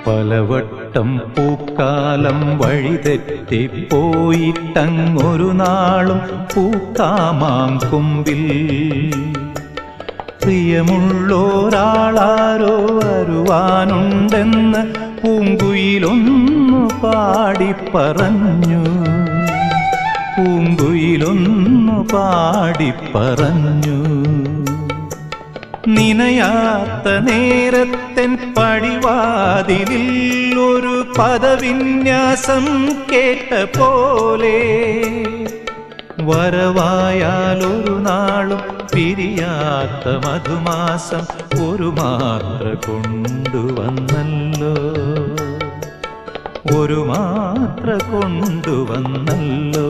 പലവട്ടം പൂക്കാലം വഴിതെറ്റിപ്പോയിട്ടങ്ങൊരു നാളും പൂക്കാമാം കൊമ്പിൽ പ്രിയമുള്ളോരാളാരോ വരുവാനുണ്ടെന്ന് പൂങ്കുയിലൊന്നു പാടിപ്പറഞ്ഞു. പൂങ്കുയിലൊന്നു പാടിപ്പറഞ്ഞു. നിനയാത്ത നേരത്തെൻ പടിവാതിലിൽ ഒരു പദവിന്യാസം കേട്ട പോലെ വരവായാലൊരു നാളും പിരിയാത്ത മധുമാസം ഒരു മാത്ര കൊണ്ടുവന്നല്ലോ. ഒരു മാത്ര കൊണ്ടുവന്നല്ലോ.